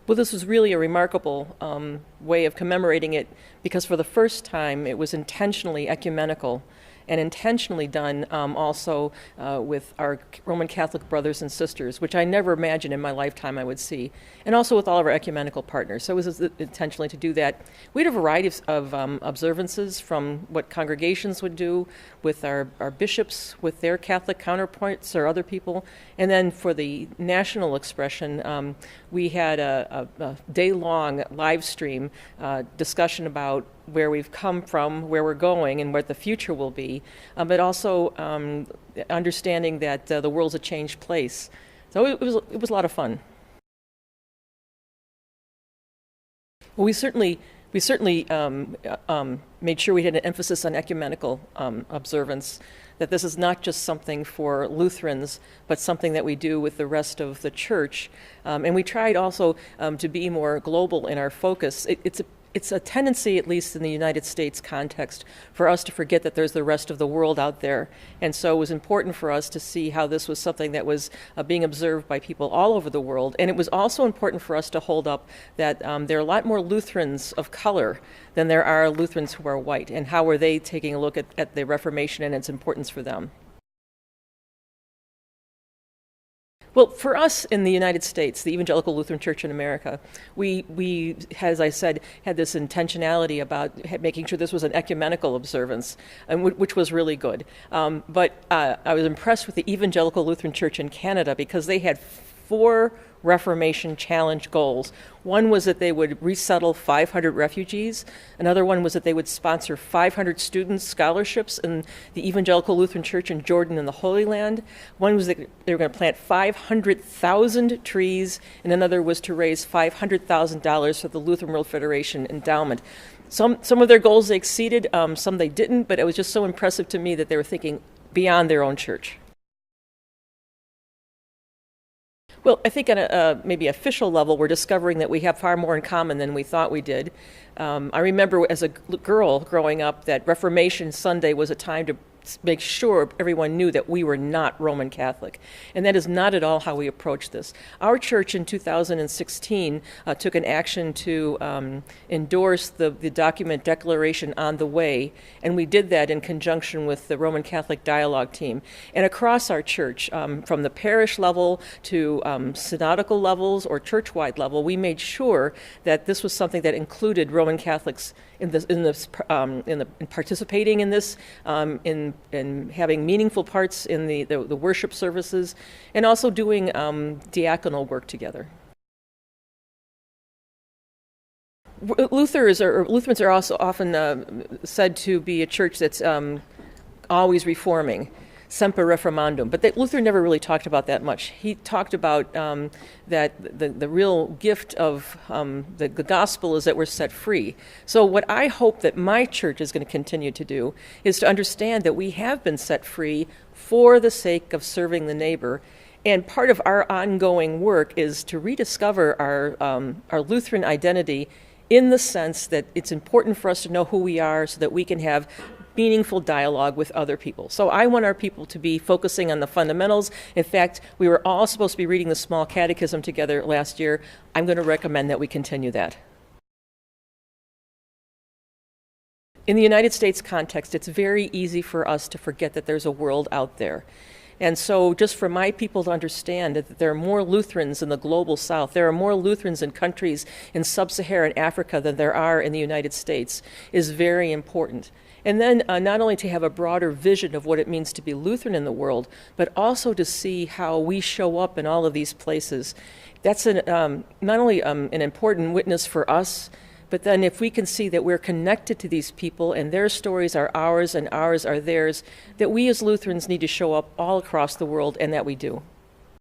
Well, this was really a remarkable way of commemorating it because for the first time it was intentionally ecumenical and intentionally done also with our Roman Catholic brothers and sisters, which I never imagined in my lifetime I would see, and also with all of our ecumenical partners. So it was intentionally to do that. We had a variety of observances from what congregations would do with our bishops, with their Catholic counterparts or other people, and then for the national expression, we had a day-long live stream discussion about where we've come from, where we're going, and what the future will be, but also understanding that the world's a changed place. So it was a lot of fun. Well, we certainly made sure we had an emphasis on ecumenical observance, that this is not just something for Lutherans, but something that we do with the rest of the church. And we tried also to be more global in our focus. It's a tendency, at least in the United States context, for us to forget that there's the rest of the world out there. And so it was important for us to see how this was something that was being observed by people all over the world. And it was also important for us to hold up that there are a lot more Lutherans of color than there are Lutherans who are white. And how are they taking a look at the Reformation and its importance for them? Well, for us in the United States, the Evangelical Lutheran Church in America, we, as I said, had this intentionality about making sure this was an ecumenical observance, and which was really good. But I was impressed with the Evangelical Lutheran Church in Canada because they had 4 Reformation Challenge goals. One was that they would resettle 500 refugees. Another one was that they would sponsor 500 student scholarships in the Evangelical Lutheran Church in Jordan and the Holy Land. One was that they were going to plant 500,000 trees, and another was to raise $500,000 for the Lutheran World Federation endowment. Some of their goals they exceeded, some they didn't, but it was just so impressive to me that they were thinking beyond their own church. Well, I think on a maybe official level, we're discovering that we have far more in common than we thought we did. I remember as a girl growing up that Reformation Sunday was a time to make sure everyone knew that we were not Roman Catholic. And that is not at all how we approach this. Our church in 2016 took an action to endorse the document Declaration on the Way, and we did that in conjunction with the Roman Catholic Dialogue Team. And across our church, from the parish level to synodical levels or church-wide level, we made sure that this was something that included Roman Catholics in participating in this, in having meaningful parts in the worship services, and also doing diaconal work together. Lutherans are also often said to be a church that's always reforming. Semper reformandum. But Luther never really talked about that much. He talked about that the real gift of the gospel is that we're set free. So what I hope that my church is going to continue to do is to understand that we have been set free for the sake of serving the neighbor. And part of our ongoing work is to rediscover our Lutheran identity in the sense that it's important for us to know who we are so that we can have meaningful dialogue with other people. So I want our people to be focusing on the fundamentals. In fact, we were all supposed to be reading the Small Catechism together last year. I'm going to recommend that we continue that. In the United States context, it's very easy for us to forget that there's a world out there. And so just for my people to understand that there are more Lutherans in the global south, there are more Lutherans in countries in sub-Saharan Africa than there are in the United States is very important. And then not only to have a broader vision of what it means to be Lutheran in the world, but also to see how we show up in all of these places. That's not only an important witness for us, but then if we can see that we're connected to these people and their stories are ours and ours are theirs, that we as Lutherans need to show up all across the world, and that we do.